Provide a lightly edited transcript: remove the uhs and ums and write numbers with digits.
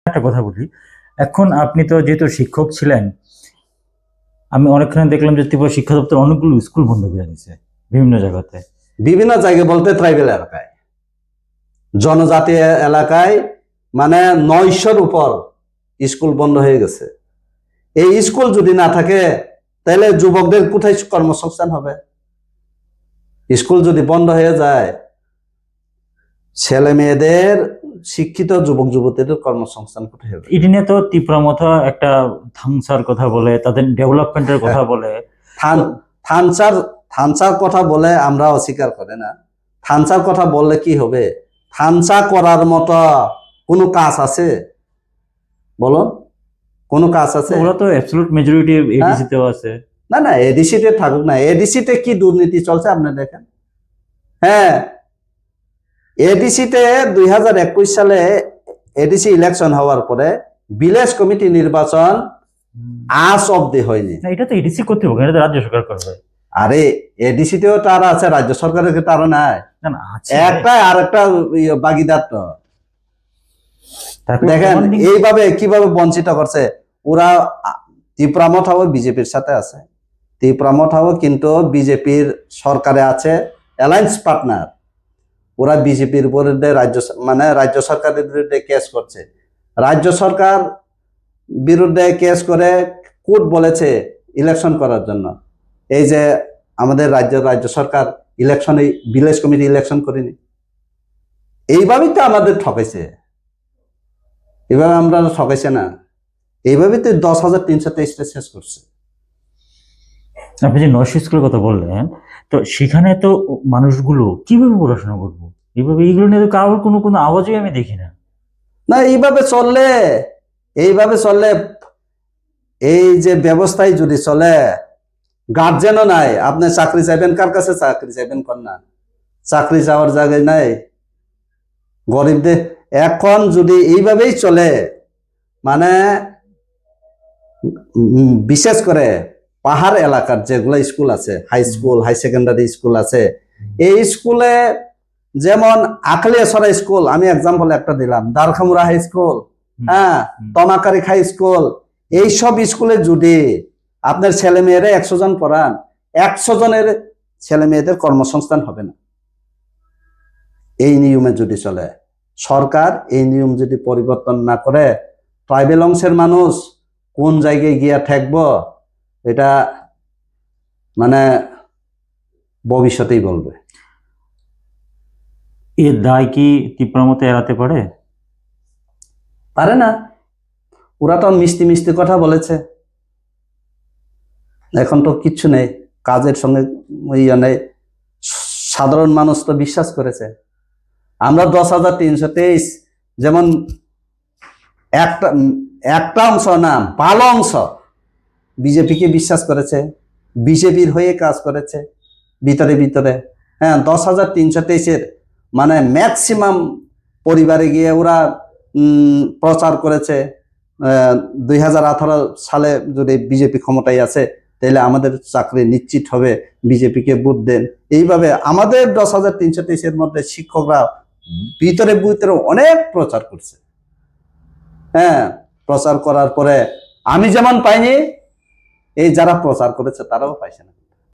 একটা কথা বলি, এখন আপনি তো যেহেতু শিক্ষক ছিলেন, আমি অনেকখানে দেখলাম যে ত্রিপুরা শিক্ষা দপ্তর অনেকগুলো স্কুল বন্ধ করে দিয়েছে বিভিন্ন জায়গাতে। বিভিন্ন জায়গায় বলতে ট্রাইবেল এলাকায়, জনজাতি এলাকায় মানে 900-র উপর স্কুল বন্ধ হয়ে গেছে। এই স্কুল যদি না থাকে তাহলে যুবকদের কোথায় কর্মসংস্থান হবে? স্কুল যদি বন্ধ হয়ে যায়, ছেলে মেয়েদের, শিক্ষিত যুবক যুবতীদের কর্মসংস্থান কোথায় হবে? এটি নিয়ে তো ত্রিপুরা মতো একটা থামসার কথা বলে, তাদের ডেভেলপমেন্টের কথা বলে। থানসার কথা বলে আমরা অস্বীকার করে না। থানসার কথা বললে কি হবে? থানসা করার মতো কোনো কাজ আছে? বলো, কোনো কাজ আছে? ওরা তো অ্যাবসলিউট মেজরিটি এডিসিতেও আছে। না না, এডিসিতে থাকুক না, এডিসিতে কি দুর্নীতি চলছে আপনি দেখেন। হ্যাঁ, এডিসিতে 2021 সালে এডিসি ইলেকশন হওয়ার পরে ভিলেজ কমিটি নির্বাচন আজ অব্দি হয়নি। এটা তো এডিসি কর্তৃপক্ষ, এটা তো রাজ্য সরকার করবে। আরে এডিসিতেও তারা আছে, রাজ্য সরকারের তারা নাই। একটা আর একটা বাগিদার তো দেখেন এইভাবে কিভাবে বঞ্চিত করছে ওরা। ত্রিপুরা মঠাও বিজেপির সাথে আছে, ত্রিপুরা মঠাও কিন্তু বিজেপির সরকারে আছে, অ্যালায়েন্স পার্টনার। ওরা বিজেপির বিরুদ্ধে রাজ্য সরকারের বিরুদ্ধে কেস করছে। রাজ্য সরকার বিরুদ্ধে কেস করে কোর্ট বলেছে ইলেকশন করার জন্য। এই যে আমাদের রাজ্য সরকার ইলেকশনে ভিলেজ কমিটি ইলেকশন করেনি, এইভাবেই তো আমাদের ঠকাইছে। এভাবে আমরা ঠকাইছে না, এইভাবে তো 10,323টা শেষ করছে। আপনি যে 900 স্কুলের কথা বললেন, তো সেখানে তো মানুষগুলো কিভাবে পড়াশোনা করবো? এইগুলো নিয়ে তো কারোর কোনো আওয়াজই আমি দেখি না। না, এইভাবে চললে এই যে ব্যবস্থায় যদি চলে, গার্জেনও নাই, আপনি চাকরি চাইবেন কার কাছে? চাকরি চাইবেন কর না, চাকরি চাওয়ার জায়গায় নাই গরিবদের। এখন যদি এইভাবেই চলে, মানে বিশেষ করে পাহাড় এলাকার যেগুলো স্কুল আছে, high school, high secondary school আছে, এই স্কুলে যেমন আখলিয়াছড়া স্কুল, আমি এক্সাম্পল একটা দিলাম, দারখামুরা হাই স্কুল, হ্যাঁ, তমাকারি হাই স্কুল, এইসব স্কুলে যদি আপনার ছেলে মেয়েরা 100 জন পড়ান, 100 জনের ছেলে মেয়েদের কর্মসংস্থান হবে না। এই নিয়মে যদি চলে, সরকার এই নিয়ম যদি পরিবর্তন না করে, ট্রাইবেল অংশের মানুষ কোন জায়গায় গিয়া ঠেকবো এটা মানে ভবিষ্যতেই বলবে। এর দায় কি ত্রিপুরা মতো এড়াতে পারে না। ওরা তো মিষ্টি মিষ্টি কথা বলেছে, এখন তো কিচ্ছু নেই, কাজের সঙ্গে ইয়ে নেই। সাধারণ মানুষ তো বিশ্বাস করেছে। আমরা 10,323 যেমন একটা অংশ না, ভালো অংশ বিজেপিকে বিশ্বাস করেছে, বিজেপির হয়ে কাজ করেছে ভিতরে ভিতরে। হ্যাঁ, 10,323-এর মানে ম্যাক্সিমাম পরিবারে গিয়ে ওরা প্রচার করেছে 2018 সালে যদি বিজেপি ক্ষমতায় আছে তাহলে আমাদের চাকরি নিশ্চিত হবে, বিজেপিকে ভোট দেন। এইভাবে আমাদের 10,323-এর মধ্যে শিক্ষকরা ভিতরে ভিতরে অনেক প্রচার করছে। হ্যাঁ, প্রচার করার পরে আমি যেমন পাইনি, এই যারা প্রচার করেছে তারাও পাইছে না।